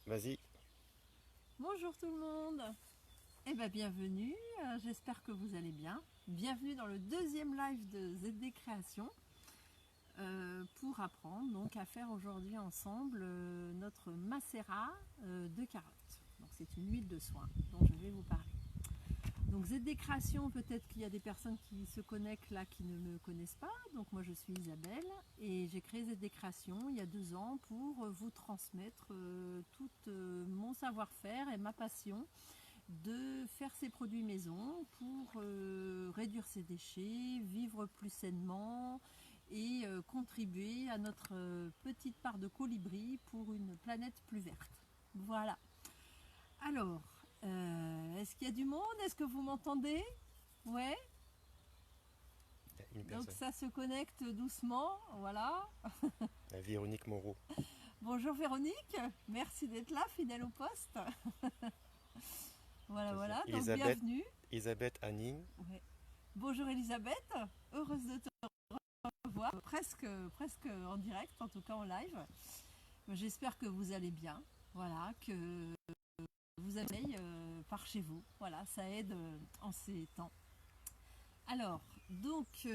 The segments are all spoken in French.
Vas-y. Bonjour tout le monde. Eh bien bienvenue, j'espère que vous allez bien. Bienvenue dans le deuxième live de ZD Création pour apprendre donc à faire aujourd'hui ensemble notre macérat de carottes. Donc c'est une huile de soin dont je vais vous parler. Donc ZD Création, peut-être qu'il y a des personnes qui se connectent là qui ne me connaissent pas. Donc moi je suis Isabelle et j'ai créé ZD Création il y a 2 ans pour vous transmettre tout mon savoir-faire et ma passion de faire ces produits maison pour réduire ses déchets, vivre plus sainement et contribuer à notre petite part de colibri pour une planète plus verte. Voilà. Alors, est-ce qu'il y a du monde? Est-ce que vous m'entendez? Ouais. Il y a une Donc personne. ça se connecte doucement, voilà. Véronique Moreau. Bonjour Véronique, merci d'être là, fidèle au poste. Voilà, C'est ça. voilà, donc Elisabeth, bienvenue. Elisabeth Anine. Ouais. Bonjour Elisabeth, heureuse de te revoir, presque en direct, en tout cas en live. J'espère que vous allez bien, voilà, que vous allez par chez vous, voilà, ça aide en ces temps. Alors, donc,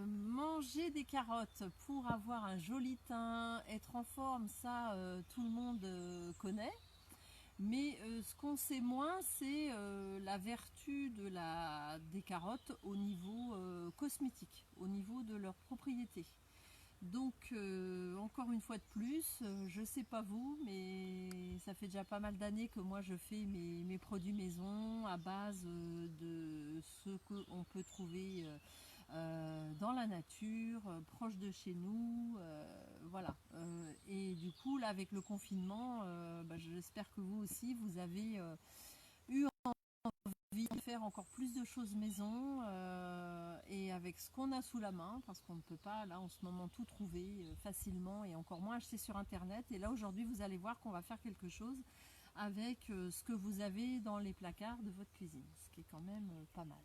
manger des carottes pour avoir un joli teint, être en forme, ça, tout le monde connaît. Mais ce qu'on sait moins, c'est la vertu des carottes au niveau cosmétique, au niveau de leurs propriétés. Donc, encore une fois de plus, je ne sais pas vous, mais ça fait déjà pas mal d'années que moi je fais mes produits maison à base de ce qu'on peut trouver dans la nature, proche de chez nous. Voilà. Et du coup, là, avec le confinement, j'espère que vous aussi, vous avez eu envie de faire encore plus de choses maison et avec ce qu'on a sous la main, parce qu'on ne peut pas là en ce moment tout trouver facilement et encore moins acheter sur internet. Et là aujourd'hui vous allez voir qu'on va faire quelque chose avec ce que vous avez dans les placards de votre cuisine, ce qui est quand même pas mal.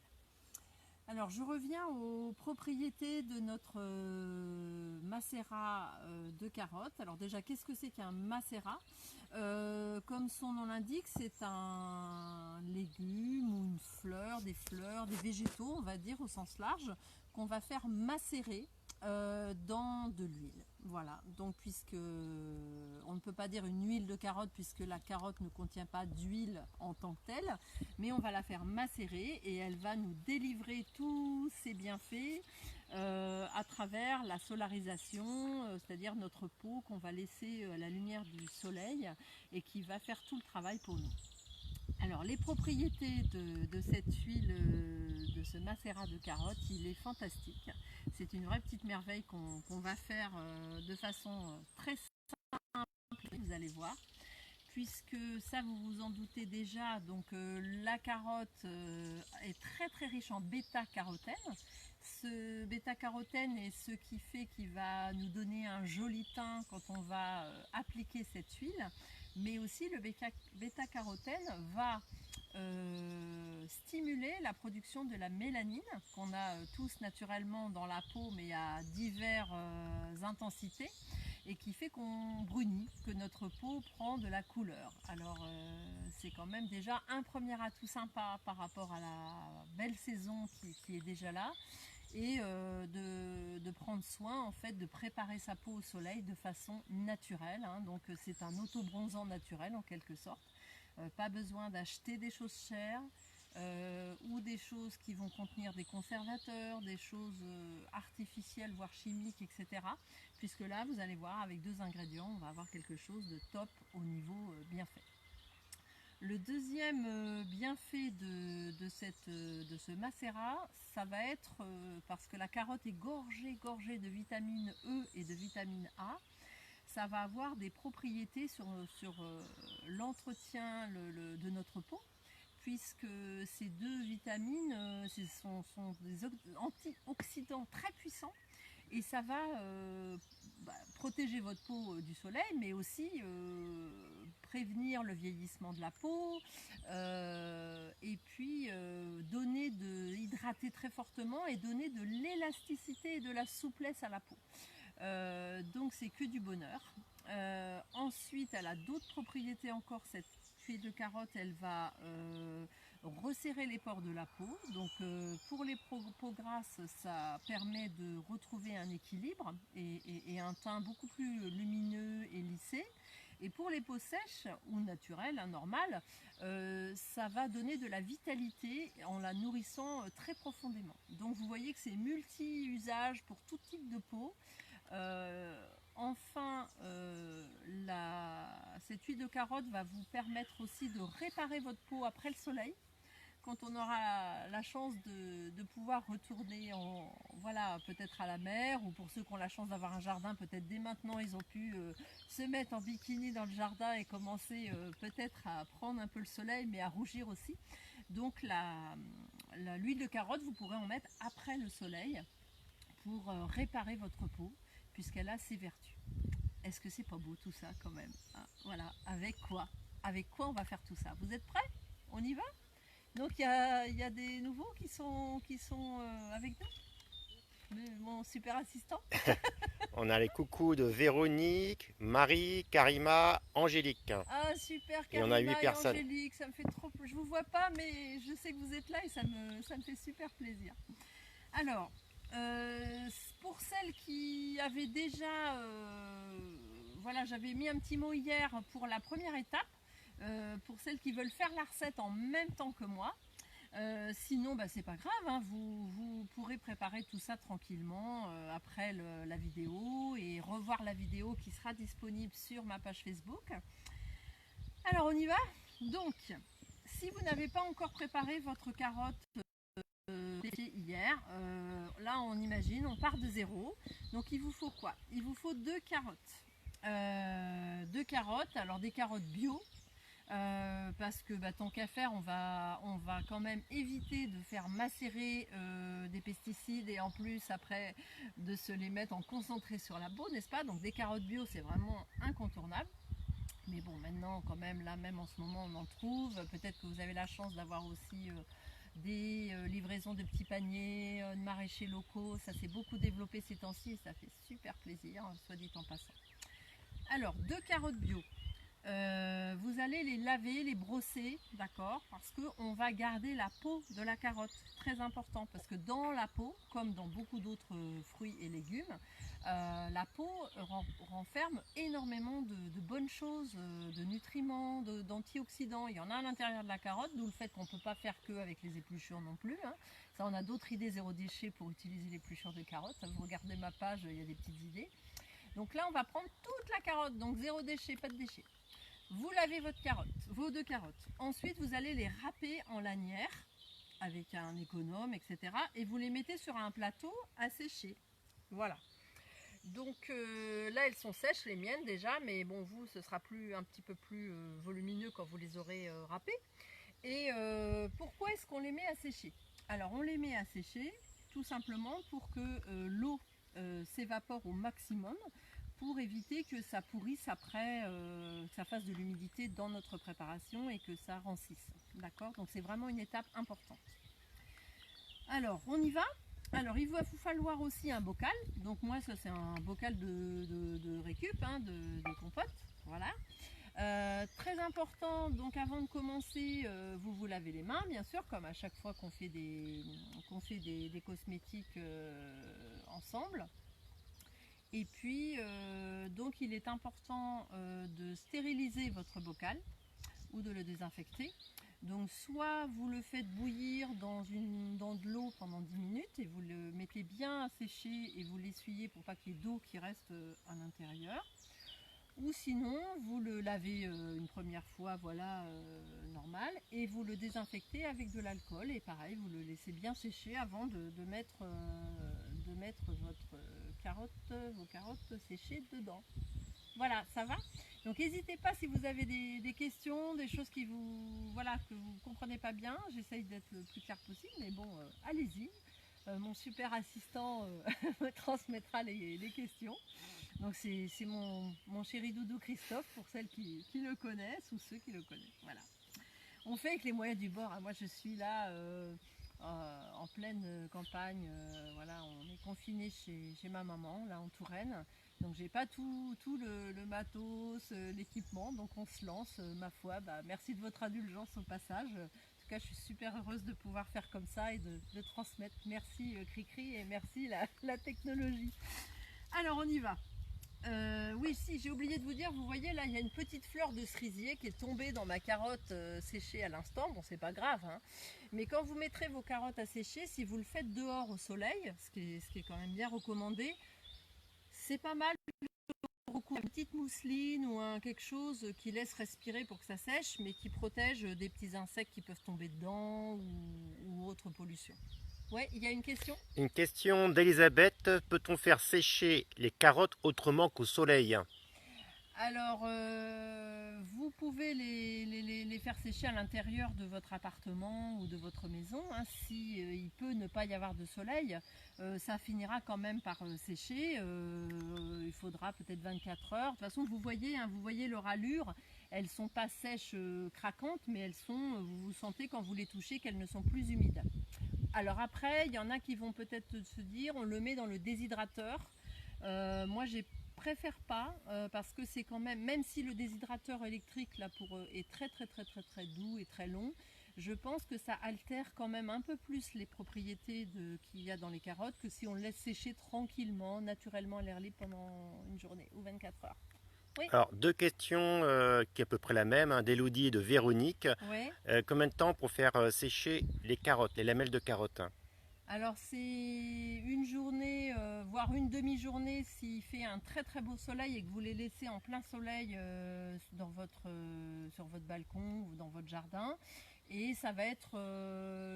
Alors je reviens aux propriétés de notre macérat de carottes. Alors déjà, qu'est-ce que c'est qu'un macérat? Comme son nom l'indique, c'est un légume ou une fleur, des végétaux, on va dire au sens large, qu'on va faire macérer dans de l'huile. Voilà, donc puisque on ne peut pas dire une huile de carotte puisque la carotte ne contient pas d'huile en tant que telle, mais on va la faire macérer et elle va nous délivrer tous ses bienfaits à travers la solarisation, c'est-à-dire notre peau qu'on va laisser à la lumière du soleil et qui va faire tout le travail pour nous. Alors les propriétés de cette huile, de ce macérat de carotte, il est fantastique. C'est une vraie petite merveille qu'on va faire de façon très simple, vous allez voir. Puisque ça vous vous en doutez déjà, donc la carotte est très très riche en bêta-carotène. Ce bêta-carotène est ce qui fait qu'il va nous donner un joli teint quand on va appliquer cette huile, mais aussi le bêta-carotène va stimuler la production de la mélanine qu'on a tous naturellement dans la peau mais à diverses intensités et qui fait qu'on brunit, que notre peau prend de la couleur. Alors c'est quand même déjà un premier atout sympa par rapport à la belle saison qui est déjà là et de prendre soin en fait de préparer sa peau au soleil de façon naturelle, hein. Donc c'est un auto-bronzant naturel en quelque sorte. Pas besoin d'acheter des choses chères ou des choses qui vont contenir des conservateurs, des choses artificielles, voire chimiques, etc. Puisque là, vous allez voir, avec 2 ingrédients, on va avoir quelque chose de top au niveau bienfait. Le deuxième bienfait de ce macérat, ça va être, parce que la carotte est gorgée de vitamine E et de vitamine A, ça va avoir des propriétés sur l'entretien de notre peau, puisque ces 2 vitamines sont des antioxydants très puissants et ça va protéger votre peau du soleil, mais aussi prévenir le vieillissement de la peau et puis hydrater très fortement et donner de l'élasticité et de la souplesse à la peau. Donc c'est que du bonheur. Ensuite, elle a d'autres propriétés encore. Cette huile de carotte, elle va resserrer les pores de la peau. Donc pour les peaux grasses, ça permet de retrouver un équilibre et un teint beaucoup plus lumineux et lissé. Et pour les peaux sèches ou naturelles, normales, ça va donner de la vitalité en la nourrissant très profondément. Donc vous voyez que c'est multi-usage pour tout type de peau. Enfin, cette huile de carotte va vous permettre aussi de réparer votre peau après le soleil. Quand on aura la chance de pouvoir retourner voilà, peut-être à la mer, ou pour ceux qui ont la chance d'avoir un jardin, peut-être dès maintenant ils ont pu se mettre en bikini dans le jardin et commencer peut-être à prendre un peu le soleil, mais à rougir aussi. Donc l'huile de carotte, vous pourrez en mettre après le soleil pour réparer votre peau, puisqu'elle a ses vertus. Est-ce que c'est pas beau tout ça quand même, hein? Voilà, avec quoi on va faire tout ça? Vous êtes prêts? On y va? Donc il y a des nouveaux qui sont avec nous, mon super assistant. On a les coucous de Véronique, Marie, Karima, Angélique. Ah super, Et on a 8 Karima et personnes. Angélique, ça me fait trop plaisir. Je vous vois pas, mais je sais que vous êtes là et ça me fait super plaisir. Alors, pour celles qui avaient déjà, voilà, j'avais mis un petit mot hier pour la première étape. Pour celles qui veulent faire la recette en même temps que moi. Sinon, bah, c'est pas grave, hein, vous pourrez préparer tout ça tranquillement après la vidéo et revoir la vidéo qui sera disponible sur ma page Facebook. Alors on y va. Donc, si vous n'avez pas encore préparé votre carotte hier, là on imagine, on part de zéro. Donc il vous faut quoi? Il vous faut 2 carottes. 2 carottes, alors des carottes bio. Parce que tant qu'à faire, on va quand même éviter de faire macérer des pesticides et en plus après de se les mettre en concentré sur la peau, n'est-ce pas? Donc des carottes bio, c'est vraiment incontournable. Mais bon, maintenant quand même, là même en ce moment on en trouve. Peut-être que vous avez la chance d'avoir aussi des livraisons de petits paniers, de maraîchers locaux. Ça s'est beaucoup développé ces temps-ci et ça fait super plaisir, soit dit en passant. Alors, 2 carottes bio. Vous allez les laver, les brosser, d'accord, parce qu'on va garder la peau de la carotte, très important, parce que dans la peau, comme dans beaucoup d'autres fruits et légumes, la peau renferme énormément de bonnes choses, de nutriments, d'antioxydants. Il y en a à l'intérieur de la carotte, d'où le fait qu'on ne peut pas faire que avec les épluchures non plus, hein. Ça, on a d'autres idées zéro déchet pour utiliser l'épluchure de carotte. Vous regardez ma page, il y a des petites idées. Donc là, on va prendre toute la carotte, donc zéro déchet, pas de déchets. Vous lavez vos 2 carottes. Ensuite, vous allez les râper en lanière avec un économe, etc. Et vous les mettez sur un plateau à sécher. Voilà. Donc là, elles sont sèches, les miennes déjà, mais bon, vous, ce sera un petit peu plus volumineux quand vous les aurez râpées. Et pourquoi est-ce qu'on les met à sécher? Alors, on les met à sécher tout simplement pour que l'eau s'évapore au maximum, pour éviter que ça pourrisse après, que ça fasse de l'humidité dans notre préparation et que ça rancisse. D'accord? Donc c'est vraiment une étape importante. Alors on y va. Alors il va vous falloir aussi un bocal. Donc moi ça c'est un bocal de récup, hein, de compote. Voilà. Très important, donc avant de commencer, vous lavez les mains, bien sûr, comme à chaque fois qu'on fait des cosmétiques ensemble. Et puis, donc il est important de stériliser votre bocal ou de le désinfecter. Donc soit vous le faites bouillir dans de l'eau pendant 10 minutes et vous le mettez bien à sécher et vous l'essuyez pour pas qu'il y ait d'eau qui reste à l'intérieur. Ou sinon, vous le lavez une première fois, voilà, normal, et vous le désinfectez avec de l'alcool. Et pareil, vous le laissez bien sécher avant de mettre vos carottes séchées dedans. Voilà, ça va? Donc n'hésitez pas si vous avez des questions, des choses que vous ne comprenez pas bien. J'essaye d'être le plus clair possible, mais bon, allez-y. Mon super assistant me transmettra les questions. Donc c'est mon chéri doudou Christophe, pour celles qui le connaissent ou ceux qui le connaissent. Voilà. On fait avec les moyens du bord, hein. Moi je suis là en pleine campagne. Voilà, on est confiné chez ma maman, là en Touraine. Donc j'ai pas tout le matos, l'équipement, donc on se lance, ma foi. Merci de votre indulgence au passage. En tout cas, je suis super heureuse de pouvoir faire comme ça et de transmettre. Merci Cricri et merci la technologie. Alors on y va. Oui, si, j'ai oublié de vous dire, vous voyez là, il y a une petite fleur de cerisier qui est tombée dans ma carotte séchée à l'instant. Bon, c'est pas grave, hein. Mais quand vous mettrez vos carottes à sécher, si vous le faites dehors au soleil, ce qui est quand même bien recommandé, c'est pas mal de recouvrir une petite mousseline ou quelque chose qui laisse respirer pour que ça sèche, mais qui protège des petits insectes qui peuvent tomber dedans ou autre pollution. Ouais, il y a une question? Une question d'Elisabeth. Peut-on faire sécher les carottes autrement qu'au soleil? Alors, vous pouvez les faire sécher à l'intérieur de votre appartement ou de votre maison. Hein. Si il peut ne pas y avoir de soleil, ça finira quand même par sécher. Il faudra peut-être 24 heures. De toute façon, vous voyez, hein, vous voyez leur allure. Elles ne sont pas sèches, craquantes, mais elles sont. Vous sentez quand vous les touchez qu'elles ne sont plus humides. Alors après, il y en a qui vont peut-être se dire, on le met dans le déshydrateur. Moi, j'ai préfère pas parce que c'est quand même si le déshydrateur électrique là est très doux et très long, je pense que ça altère quand même un peu plus les propriétés qu'il y a dans les carottes que si on le laisse sécher tranquillement, naturellement à l'air libre pendant une journée ou 24 heures. Oui. Alors, deux questions qui est à peu près la même, hein, d'Élodie et de Véronique. Ouais. Combien de temps pour faire sécher les carottes, les lamelles de carottes? Alors c'est une journée, voire une demi-journée s'il fait un très beau soleil et que vous les laissez en plein soleil sur votre balcon ou dans votre jardin. Et ça va être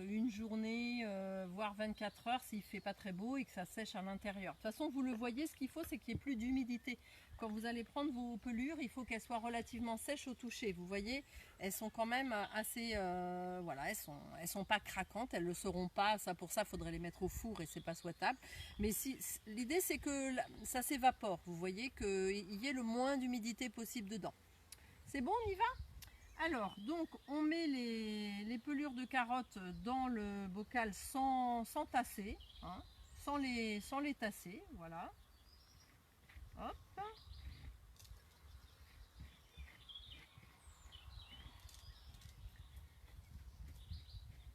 une journée, voire 24 heures s'il ne fait pas très beau et que ça sèche à l'intérieur. De toute façon, vous le voyez, ce qu'il faut, c'est qu'il n'y ait plus d'humidité. Quand vous allez prendre vos pelures, il faut qu'elles soient relativement sèches au toucher. Vous voyez, elles sont quand même assez... voilà, elles sont pas craquantes, elles ne le seront pas. Ça, pour ça, il faudrait les mettre au four et c'est pas souhaitable. Mais l'idée, c'est que ça s'évapore. Vous voyez qu'il y ait le moins d'humidité possible dedans. C'est bon, on y va ? Alors, donc, on met les pelures de carottes dans le bocal sans tasser, hein, sans les tasser, voilà. Hop.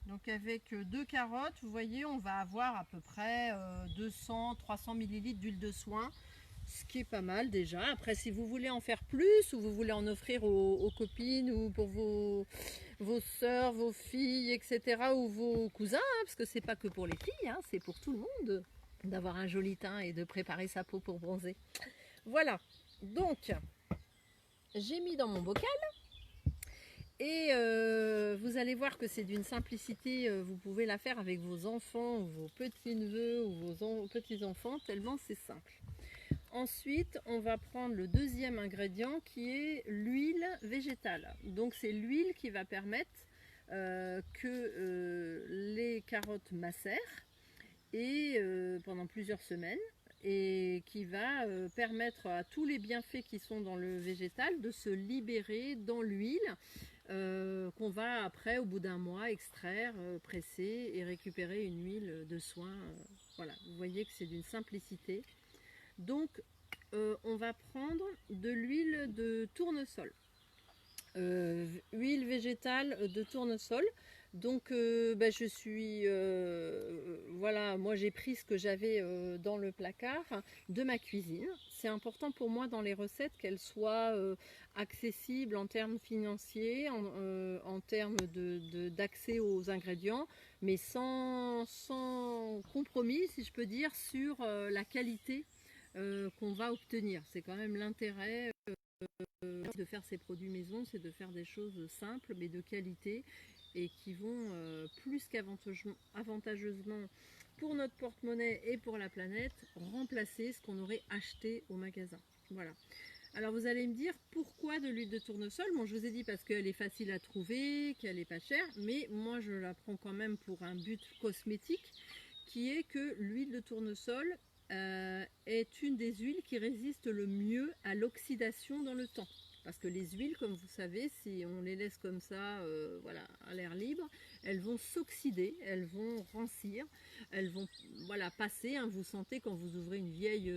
Donc avec 2 carottes, vous voyez, on va avoir à peu près 200-300 ml d'huile de soin, ce qui est pas mal déjà. Après, si vous voulez en faire plus ou vous voulez en offrir aux copines ou pour vos soeurs, vos filles, etc. ou vos cousins, hein, parce que c'est pas que pour les filles, hein, c'est pour tout le monde d'avoir un joli teint et de préparer sa peau pour bronzer. Voilà, donc j'ai mis dans mon bocal. Et vous allez voir que c'est d'une simplicité, vous pouvez la faire avec vos enfants, ou vos petits-neveux, ou vos petits-enfants, tellement c'est simple. Ensuite, on va prendre le deuxième ingrédient qui est l'huile végétale. Donc c'est l'huile qui va permettre que les carottes macèrent et pendant plusieurs semaines et qui va permettre à tous les bienfaits qui sont dans le végétal de se libérer dans l'huile. Qu'on va après au bout d'un mois extraire, presser et récupérer une huile de soin. Voilà, vous voyez que c'est d'une simplicité. Donc on va prendre de l'huile de tournesol, huile végétale de tournesol. Donc je suis voilà, moi j'ai pris ce que j'avais dans le placard de ma cuisine. C'est important pour moi dans les recettes qu'elles soient accessibles en termes financiers, en termes d'accès aux ingrédients, mais sans compromis, si je peux dire, sur la qualité qu'on va obtenir. C'est quand même l'intérêt de faire ces produits maison, c'est de faire des choses simples mais de qualité et qui vont plus qu'avantageusement pour notre porte-monnaie et pour la planète remplacer ce qu'on aurait acheté au magasin. Voilà. Alors vous allez me dire pourquoi de l'huile de tournesol. Bon, je vous ai dit parce qu'elle est facile à trouver, qu'elle n'est pas chère, mais moi je la prends quand même pour un but cosmétique qui est que l'huile de tournesol est une des huiles qui résiste le mieux à l'oxydation dans le temps. Parce que les huiles, comme vous savez, si on les laisse comme ça, voilà, à l'air libre, elles vont s'oxyder, elles vont rancir, elles vont voilà, passer. Hein, vous sentez quand vous ouvrez une vieille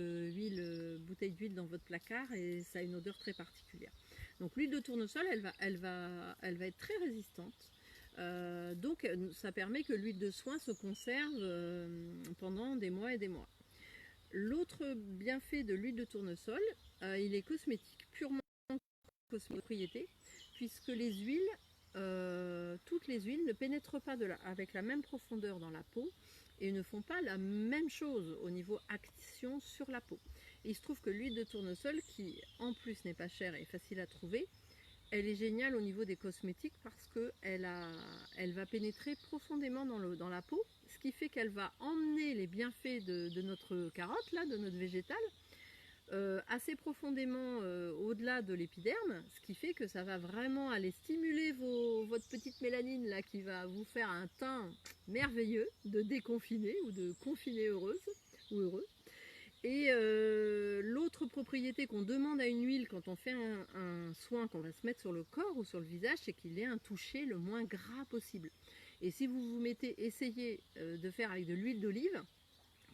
bouteille d'huile dans votre placard et ça a une odeur très particulière. Donc l'huile de tournesol, elle va être très résistante. Donc ça permet que l'huile de soin se conserve pendant des mois et des mois. L'autre bienfait de l'huile de tournesol, il est cosmétique, purement propriété, puisque les huiles, toutes les huiles ne pénètrent pas avec la même profondeur dans la peau et ne font pas la même chose au niveau action sur la peau. Et il se trouve que l'huile de tournesol, qui en plus n'est pas chère et facile à trouver, elle est géniale au niveau des cosmétiques parce qu'elle va pénétrer profondément dans la peau, ce qui fait qu'elle va emmener les bienfaits de notre carotte, là, de notre végétal, assez profondément au-delà de l'épiderme, ce qui fait que ça va vraiment aller stimuler votre petite mélanine là, qui va vous faire un teint merveilleux de déconfinée ou de confinée heureuse ou heureux. Et l'autre propriété qu'on demande à une huile quand on fait un soin qu'on va se mettre sur le corps ou sur le visage, c'est qu'il ait un toucher le moins gras possible. Et si vous vous essayez de faire avec de l'huile d'olive,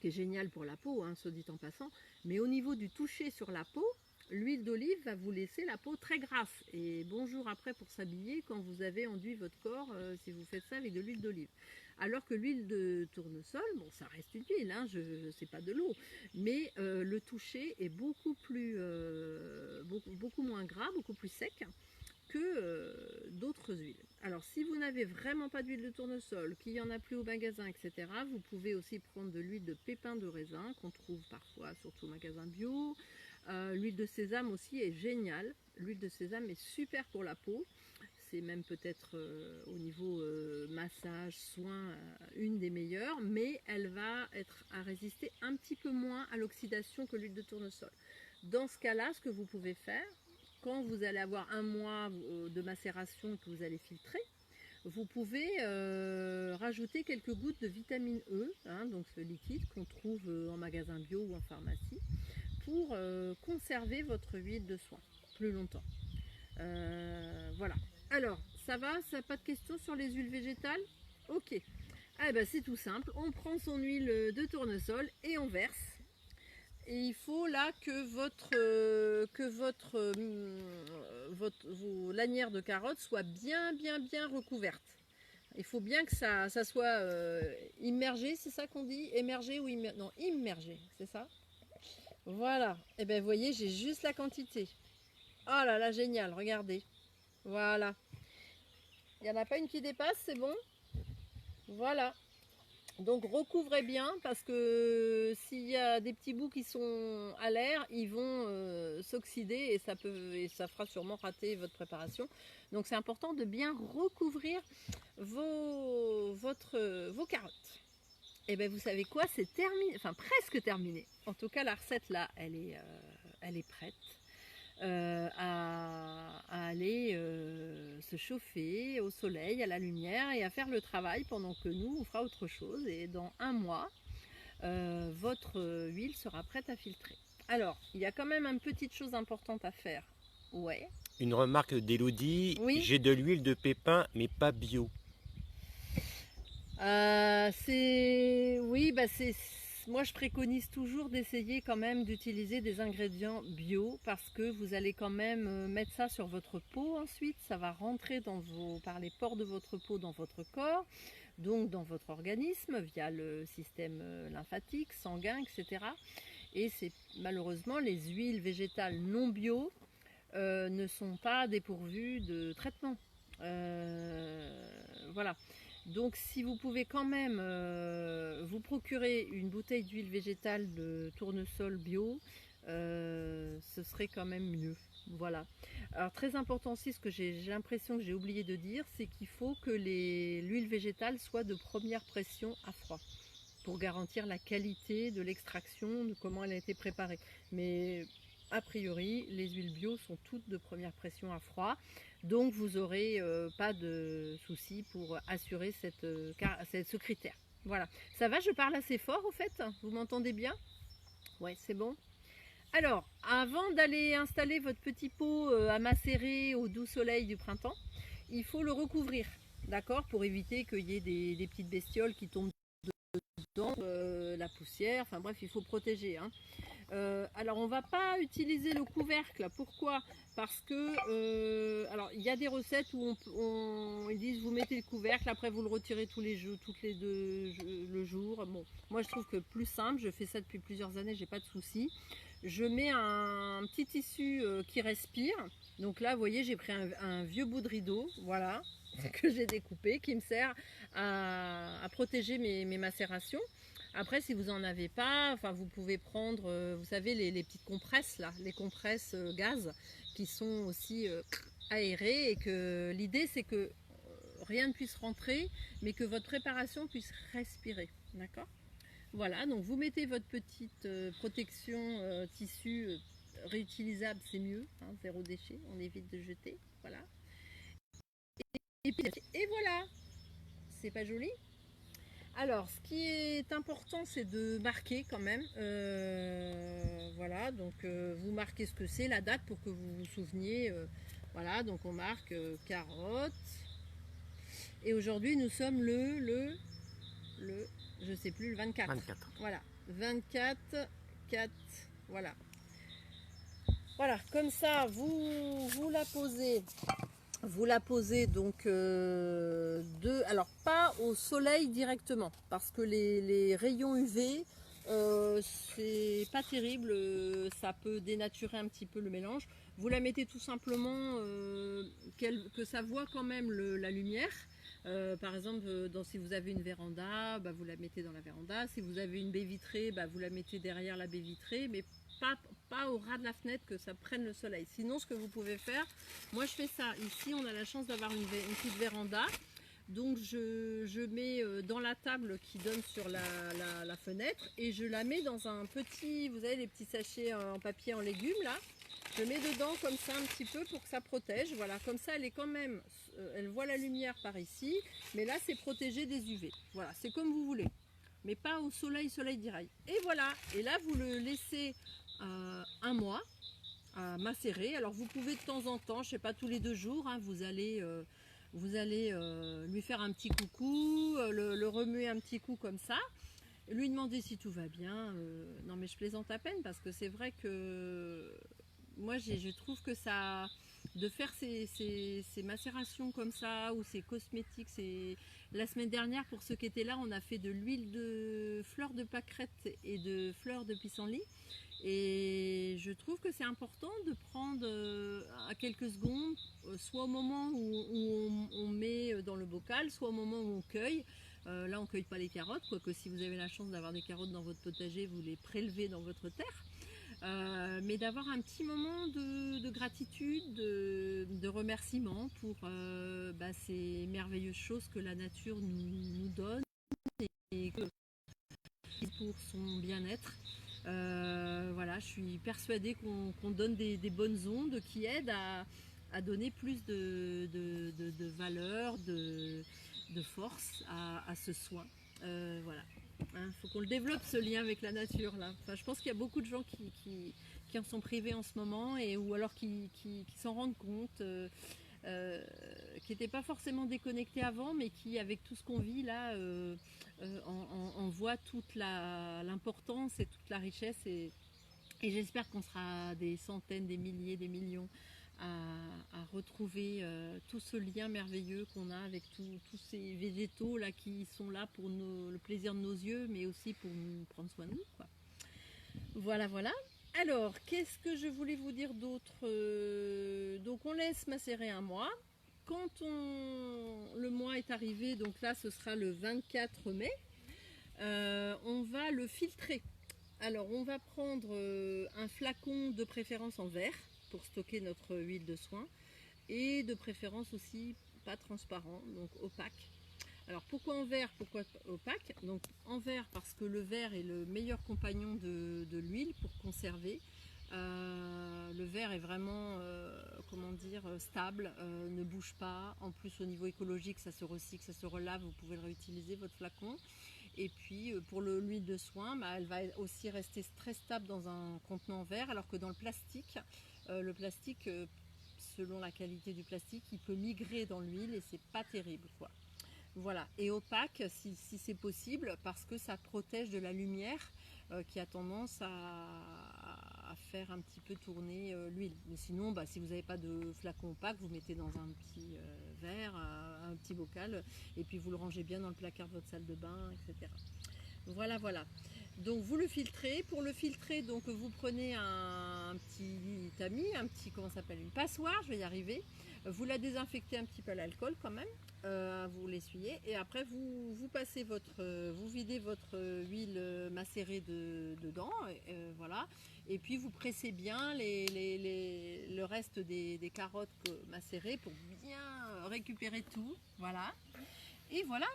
qui est génial pour la peau, hein, soit dit en passant, mais au niveau du toucher sur la peau, l'huile d'olive va vous laisser la peau très grasse. Et bonjour après pour s'habiller quand vous avez enduit votre corps, si vous faites ça avec de l'huile d'olive. Alors que l'huile de tournesol, bon ça reste une huile, hein, c'est pas de l'eau, mais le toucher est beaucoup moins gras, beaucoup plus sec que d'autres huiles. Alors si vous n'avez vraiment pas d'huile de tournesol, qu'il n'y en a plus au magasin, etc., vous pouvez aussi prendre de l'huile de pépins de raisin qu'on trouve parfois, surtout au magasin bio. L'huile de sésame aussi est géniale. L'huile de sésame est super pour la peau. C'est même peut-être au niveau massage, soin, une des meilleures, mais elle va être à résister un petit peu moins à l'oxydation que l'huile de tournesol. Dans ce cas-là, ce que vous pouvez faire, quand vous allez avoir un mois de macération que vous allez filtrer, vous pouvez rajouter quelques gouttes de vitamine E, hein, donc ce liquide qu'on trouve en magasin bio ou en pharmacie, pour conserver votre huile de soin plus longtemps. Voilà. Alors, ça va? Ça n'a pas de questions sur les huiles végétales? Ok. Ah ben, c'est tout simple. On prend son huile de tournesol et on verse. Et il faut là que vos lanières de carottes soient bien recouvertes. Il faut bien que ça soit immergé, c'est ça qu'on dit? Émergé ou immergé? Non, immergé, c'est ça? Voilà. Et bien, vous voyez, j'ai juste la quantité. Oh là là, génial, regardez. Voilà. Il n'y en a pas une qui dépasse, c'est bon? Voilà. Donc recouvrez bien parce que s'il y a des petits bouts qui sont à l'air, ils vont s'oxyder et ça fera sûrement rater votre préparation. Donc c'est important de bien recouvrir vos carottes. Et bien vous savez quoi, c'est terminé, enfin presque terminé. En tout cas la recette là, elle est prête. À aller se chauffer au soleil, à la lumière et à faire le travail pendant que nous on fera autre chose et dans un mois votre huile sera prête à filtrer. Alors il y a quand même une petite chose importante à faire. Ouais. Une remarque d'Élodie, oui. J'ai de l'huile de pépin mais pas bio. Moi je préconise toujours d'essayer quand même d'utiliser des ingrédients bio parce que vous allez quand même mettre ça sur votre peau ensuite, ça va rentrer par les pores de votre peau dans votre corps, donc dans votre organisme via le système lymphatique, sanguin, etc. Et c'est malheureusement les huiles végétales non bio ne sont pas dépourvues de traitement. Voilà. Donc si vous pouvez quand même vous procurer une bouteille d'huile végétale de tournesol bio, ce serait quand même mieux. Voilà. Alors très important aussi, ce que j'ai l'impression que j'ai oublié de dire, c'est qu'il faut que l'huile végétale soit de première pression à froid pour garantir la qualité de l'extraction, de comment elle a été préparée. Mais a priori, les huiles bio sont toutes de première pression à froid. Donc vous n'aurez pas de souci pour assurer ce critère. Voilà. Ça va, je parle assez fort au fait? Vous m'entendez bien? Ouais, c'est bon. Alors, avant d'aller installer votre petit pot à macérer au doux soleil du printemps, il faut le recouvrir, d'accord, pour éviter qu'il y ait des petites bestioles qui tombent dedans, la poussière, enfin bref, il faut protéger, hein. Alors on va pas utiliser le couvercle. Pourquoi? Parce que alors il y a des recettes où ils disent vous mettez le couvercle, après vous le retirez tous les jours, toutes les deux le jour. Bon, moi je trouve que plus simple, je fais ça depuis plusieurs années, j'ai pas de souci. Je mets un petit tissu qui respire. Donc là, vous voyez, j'ai pris un vieux bout de rideau, voilà, que j'ai découpé, qui me sert à protéger mes macérations. Après, si vous n'en avez pas, enfin, vous pouvez prendre, vous savez, les petites compresses, là, les compresses gaz, qui sont aussi aérées. Et que l'idée, c'est que rien ne puisse rentrer, mais que votre préparation puisse respirer. D'accord? Voilà, donc vous mettez votre petite protection tissu réutilisable, c'est mieux, hein, zéro déchet, on évite de jeter. Voilà. Et voilà, c'est pas joli? Alors, ce qui est important, c'est de marquer quand même. Voilà, donc vous marquez ce que c'est, la date pour que vous vous souveniez. Voilà, donc on marque carottes. Et aujourd'hui, nous sommes je sais plus, le 24. 24. Voilà, 24, 4, voilà. Voilà, comme ça, vous la posez. Vous la posez donc alors pas au soleil directement, parce que les rayons UV, c'est pas terrible, ça peut dénaturer un petit peu le mélange. Vous la mettez tout simplement que ça voit quand même la lumière. Par exemple, si vous avez une véranda, bah, vous la mettez dans la véranda. Si vous avez une baie vitrée, bah, vous la mettez derrière la baie vitrée, mais pas au ras de la fenêtre, que ça prenne le soleil. Sinon, ce que vous pouvez faire, moi je fais ça. Ici, on a la chance d'avoir une petite véranda. Donc je mets dans la table qui donne sur la fenêtre, et je la mets dans un petit, vous avez les petits sachets en papier en légumes là. Je mets dedans comme ça un petit peu pour que ça protège. Voilà, comme ça elle est quand même, elle voit la lumière par ici, mais là c'est protégé des UV. Voilà, c'est comme vous voulez, mais pas au soleil direct. Et voilà, et là vous le laissez un mois à macérer. Alors vous pouvez de temps en temps, je sais pas, tous les 2 jours, hein, vous allez lui faire un petit coucou, le remuer un petit coup comme ça, lui demander si tout va bien. Non mais je plaisante à peine, parce que c'est vrai que moi je trouve que ça, de faire ces macérations comme ça, ou ces cosmétiques, la semaine dernière, pour ceux qui étaient là, on a fait de l'huile de fleurs de pâquerette et de fleurs de pissenlit. Et je trouve que c'est important de prendre à quelques secondes, soit au moment où on met dans le bocal, soit au moment où on cueille. Là, on ne cueille pas les carottes, quoique si vous avez la chance d'avoir des carottes dans votre potager, vous les prélevez dans votre terre. Mais d'avoir un petit moment de gratitude, de remerciement pour ces merveilleuses choses que la nature nous donne, et pour son bien-être. Voilà, je suis persuadée qu'on donne des bonnes ondes qui aident à donner plus de valeur, de force à ce soin. Voilà. Il faut qu'on le développe, ce lien avec la nature là. Enfin, je pense qu'il y a beaucoup de gens qui en sont privés en ce moment, ou alors qui s'en rendent compte, qui n'étaient pas forcément déconnectés avant, mais qui, avec tout ce qu'on vit là, en voient toute l'importance et toute la richesse. Et j'espère qu'on sera des centaines, des milliers, des millions à retrouver tout ce lien merveilleux qu'on a avec tous ces végétaux là, qui sont là pour le plaisir de nos yeux, mais aussi pour nous prendre soin de nous, quoi. Voilà, voilà. Alors, qu'est-ce que je voulais vous dire d'autre? Donc on laisse macérer un mois. Quand le mois est arrivé, donc là ce sera le 24 mai, on va le filtrer. Alors on va prendre un flacon, de préférence en verre, pour stocker notre huile de soin, et de préférence aussi pas transparent, donc opaque. Alors pourquoi en verre, pourquoi opaque? Donc en verre parce que le verre est le meilleur compagnon de l'huile pour conserver. Le verre est vraiment comment dire, stable, ne bouge pas. En plus, au niveau écologique, ça se recycle, ça se relave, vous pouvez le réutiliser, votre flacon. Et puis pour l'huile de soin, elle va aussi rester très stable dans un contenant verre, alors que dans le plastique, selon la qualité du plastique, il peut migrer dans l'huile et c'est pas terrible, quoi. Voilà, et opaque si c'est possible, parce que ça protège de la lumière qui a tendance à faire un petit peu tourner l'huile. Mais sinon, si vous n'avez pas de flacon opaque, vous mettez dans un petit verre, un petit bocal, et puis vous le rangez bien dans le placard de votre salle de bain, etc. Voilà, voilà. Donc vous le filtrez. Pour le filtrer, donc vous prenez un petit tamis, comment ça s'appelle, une passoire, je vais y arriver. Vous la désinfectez un petit peu à l'alcool quand même. Vous l'essuyez et après vous videz votre huile macérée dedans, voilà. Et puis vous pressez bien le reste des carottes macérées pour bien récupérer tout, voilà. Et voilà.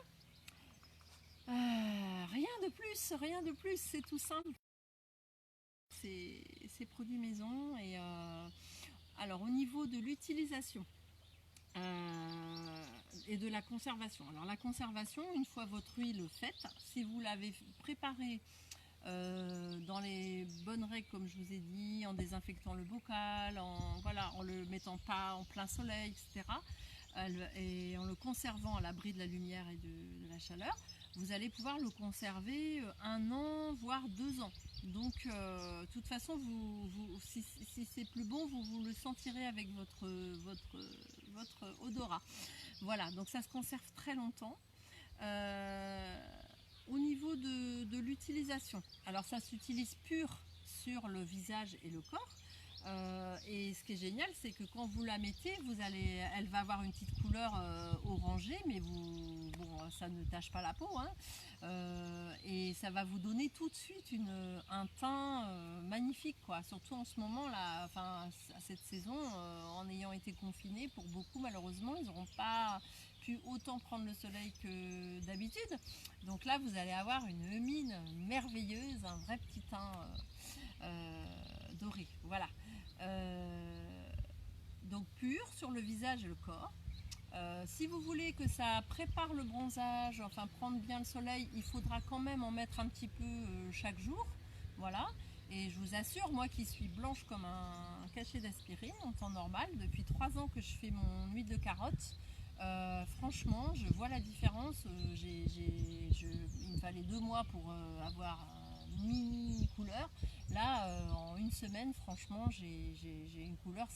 Rien de plus, c'est tout simple. C'est produits maison. Et alors au niveau de l'utilisation et de la conservation. Alors la conservation, une fois votre huile faite, si vous l'avez préparée dans les bonnes règles, comme je vous ai dit, en désinfectant le bocal, en le mettant pas en plein soleil, etc. Et en le conservant à l'abri de la lumière et de la chaleur, vous allez pouvoir le conserver 1 an, voire 2 ans. Donc, de toute façon, si c'est plus bon, vous le sentirez avec votre odorat. Voilà, donc ça se conserve très longtemps. Au niveau de l'utilisation, alors ça s'utilise pur sur le visage et le corps. Et ce qui est génial, c'est que quand vous la mettez, elle va avoir une petite couleur orangée, mais ça ne tache pas la peau, hein. Et ça va vous donner tout de suite un teint magnifique, quoi. Surtout en ce moment, là, à cette saison, en ayant été confinés, pour beaucoup, malheureusement, ils n'auront pas pu autant prendre le soleil que d'habitude. Donc là, vous allez avoir une mine merveilleuse, un vrai petit teint doré. Voilà. Donc pur sur le visage et le corps. Si vous voulez que ça prépare le bronzage, enfin prendre bien le soleil, il faudra quand même en mettre un petit peu chaque jour. Voilà. Et je vous assure, moi qui suis blanche comme un cachet d'aspirine en temps normal, depuis 3 ans que je fais mon huile de carotte, franchement, je vois la différence. Il me fallait 2 mois pour avoir une mini couleur. Là, en 1 semaine, franchement, j'ai une couleur.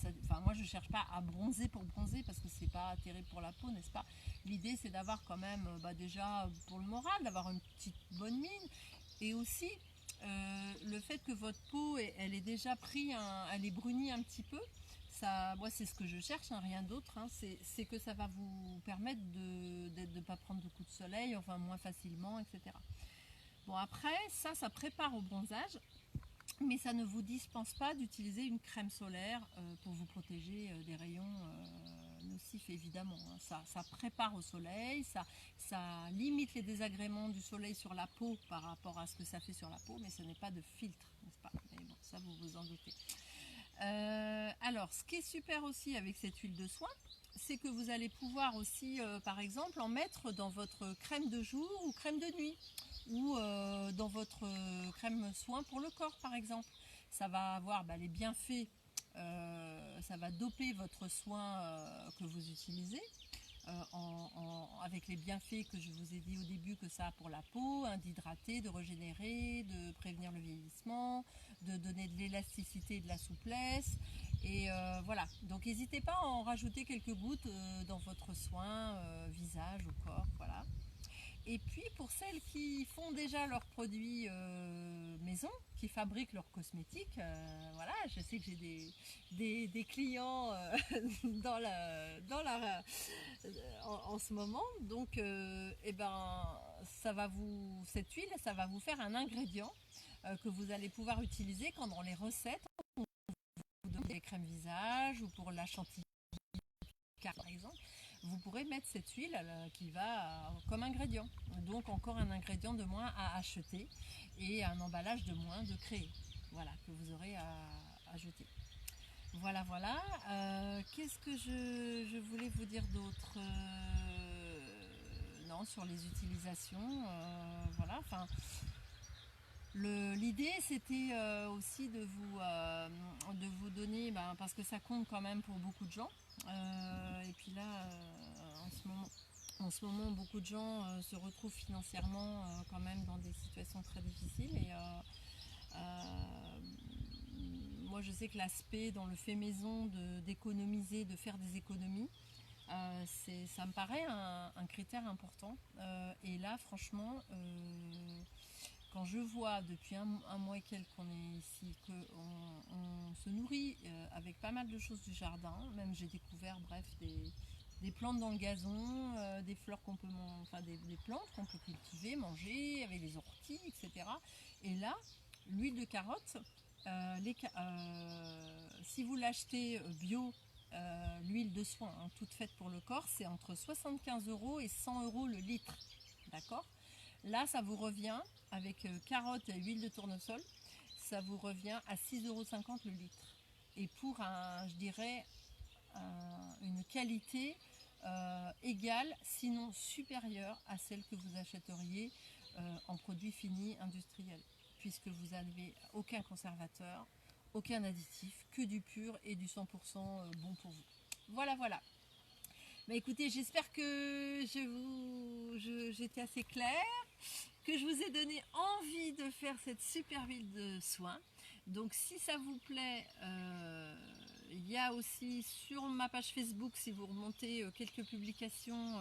Moi, je cherche pas à bronzer pour bronzer parce que c'est pas terrible pour la peau, n'est-ce pas? L'idée, c'est d'avoir quand même, déjà pour le moral, d'avoir une petite bonne mine, et aussi le fait que votre peau, elle est déjà elle est brunie un petit peu. Ça, moi, c'est ce que je cherche, hein, rien d'autre. Hein. C'est que ça va vous permettre de ne pas prendre de coups de soleil, enfin moins facilement, etc. Bon, après, ça prépare au bronzage. Mais ça ne vous dispense pas d'utiliser une crème solaire pour vous protéger des rayons nocifs, évidemment. Hein. Ça prépare au soleil, ça limite les désagréments du soleil sur la peau par rapport à ce que ça fait sur la peau, mais ce n'est pas de filtre, n'est-ce pas? Mais bon, ça vous vous en doutez. Alors, ce qui est super aussi avec cette huile de soin, c'est que vous allez pouvoir aussi, par exemple, en mettre dans votre crème de jour ou crème de nuit, ou dans votre crème soin pour le corps, par exemple. Ça va avoir les bienfaits, ça va doper votre soin que vous utilisez, avec les bienfaits que je vous ai dit au début que ça a pour la peau, hein, d'hydrater, de régénérer, de prévenir le vieillissement, de donner de l'élasticité et de la souplesse. Et voilà, donc n'hésitez pas à en rajouter quelques gouttes dans votre soin, visage ou corps, voilà. Et puis pour celles qui font déjà leurs produits maison, qui fabriquent leurs cosmétiques, voilà, je sais que j'ai des clients en ce moment, donc cette huile, ça va vous faire un ingrédient que vous allez pouvoir utiliser quand dans les recettes, vous donnez des crèmes visage ou pour la chantilly par exemple. Vous pourrez mettre cette huile qui va comme ingrédient. Donc encore un ingrédient de moins à acheter et un emballage de moins de créer. Voilà, que vous aurez à jeter. Voilà, voilà. Qu'est-ce que je voulais vous dire d'autre? non, sur les utilisations. Voilà, enfin. L'idée c'était aussi de vous donner, parce que ça compte quand même pour beaucoup de gens. Et puis là, en ce moment, beaucoup de gens se retrouvent financièrement quand même dans des situations très difficiles. Et moi, je sais que l'aspect dans le fait maison d'économiser, de faire des économies, ça me paraît un critère important. Et là, franchement, quand je vois depuis un mois et quelques qu'on est ici, qu'on se nourrit avec pas mal de choses du jardin, même j'ai découvert, bref, des plantes dans le gazon, des fleurs qu'on peut, enfin des plantes qu'on peut cultiver, manger, avec les orties, etc. Et là, l'huile de carotte, si vous l'achetez bio, l'huile de soin, hein, toute faite pour le corps, c'est entre 75 € et 100 € le litre. D'accord ? Là, ça vous revient, avec carottes et huile de tournesol, ça vous revient à 6,50 € le litre. Et pour, je dirais, une qualité égale, sinon supérieure à celle que vous achèteriez en produits finis industriels, puisque vous n'avez aucun conservateur, aucun additif, que du pur et du 100% bon pour vous. Voilà, voilà. Mais écoutez, j'espère que j'étais assez claire, que je vous ai donné envie de faire cette super huile de soin. Donc si ça vous plaît, il y a aussi sur ma page Facebook, si vous remontez quelques publications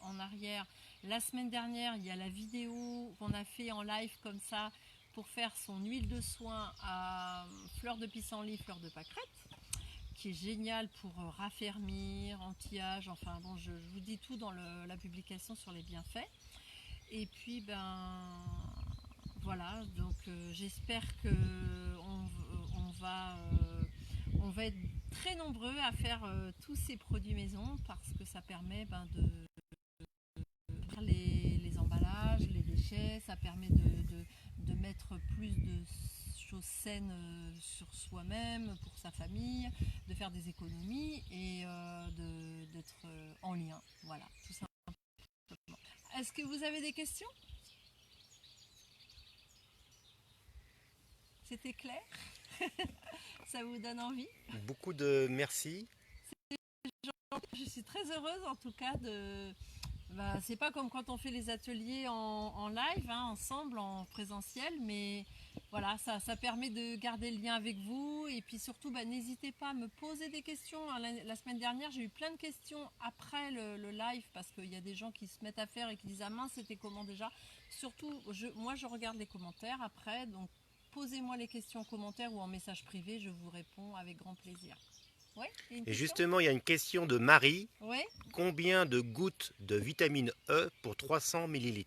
en arrière, la semaine dernière, il y a la vidéo qu'on a fait en live comme ça pour faire son huile de soin à fleurs de pissenlit, fleurs de pâquerette, qui est génial pour raffermir, anti-âge, enfin bon, je vous dis tout dans la publication sur les bienfaits. Et puis voilà, donc j'espère que on va être très nombreux à faire tous ces produits maison, parce que ça permet de les emballages, les déchets, ça permet de mettre plus de choses saines sur soi-même, pour sa famille, de faire des économies et d'être en lien. Voilà, tout simplement. Est-ce que vous avez des questions ? C'était clair ? Ça vous donne envie ? Beaucoup de merci. Je suis très heureuse en tout cas de... c'est pas comme quand on fait les ateliers en live, hein, ensemble, en présentiel, mais voilà, ça permet de garder le lien avec vous. Et puis surtout, n'hésitez pas à me poser des questions. La semaine dernière, j'ai eu plein de questions après le live, parce qu'il y a des gens qui se mettent à faire et qui disent « Ah mince, c'était comment déjà ?» Surtout, moi je regarde les commentaires après, donc posez-moi les questions en commentaire ou en message privé, je vous réponds avec grand plaisir. Ouais, Et justement, il y a une question de Marie. Ouais. Combien de gouttes de vitamine E pour 300 ml?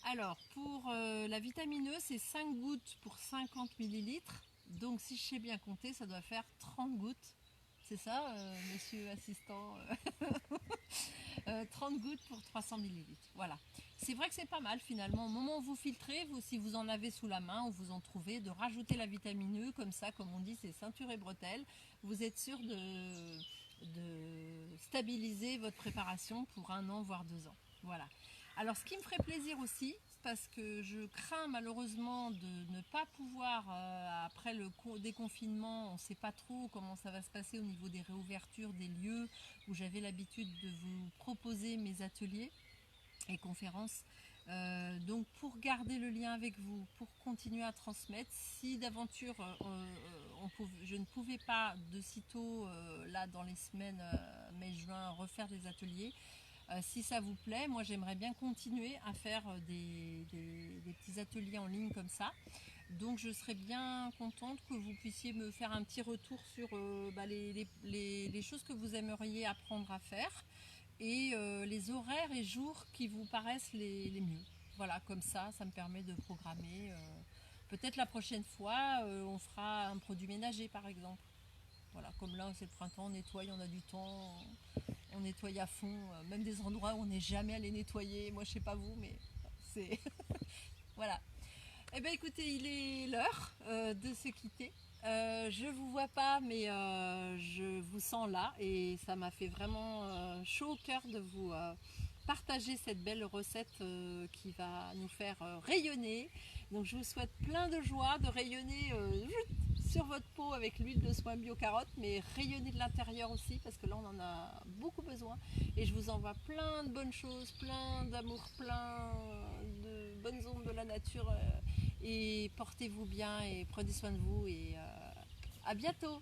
Alors, pour la vitamine E, c'est 5 gouttes pour 50 ml. Donc, si je sais bien compter, ça doit faire 30 gouttes. C'est ça, monsieur assistant 30 gouttes pour 300 ml. Voilà. C'est vrai que c'est pas mal finalement. Au moment où vous filtrez, si vous en avez sous la main ou vous en trouvez, de rajouter la vitamine E, comme ça, comme on dit, c'est ceinture et bretelle. Vous êtes sûr de stabiliser votre préparation pour 1 an, voire 2 ans. Voilà. Alors, ce qui me ferait plaisir aussi, parce que je crains malheureusement de ne pas pouvoir, après le déconfinement, on ne sait pas trop comment ça va se passer au niveau des réouvertures des lieux où j'avais l'habitude de vous proposer mes ateliers et conférences. Donc pour garder le lien avec vous, pour continuer à transmettre, si d'aventure je ne pouvais pas de sitôt, là dans les semaines mai-juin, refaire des ateliers, si ça vous plaît, moi j'aimerais bien continuer à faire des petits ateliers en ligne comme ça. Donc je serais bien contente que vous puissiez me faire un petit retour sur les choses que vous aimeriez apprendre à faire et les horaires et jours qui vous paraissent les mieux. Voilà, comme ça me permet de programmer. Peut-être la prochaine fois, on fera un produit ménager par exemple. Voilà, comme là c'est le printemps, on nettoie, on a du temps, on nettoie à fond, même des endroits où on n'est jamais allé nettoyer. Moi je sais pas vous, mais c'est... Voilà. Eh bien écoutez, il est l'heure de se quitter. Je vous vois pas, mais je vous sens là et ça m'a fait vraiment chaud au cœur partager cette belle recette qui va nous faire rayonner. Donc je vous souhaite plein de joie, de rayonner sur votre peau avec l'huile de soin bio carotte, mais rayonner de l'intérieur aussi, parce que là on en a beaucoup besoin. Et je vous envoie plein de bonnes choses, plein d'amour, plein de bonnes ondes de la nature. Et portez-vous bien et prenez soin de vous. Et à bientôt!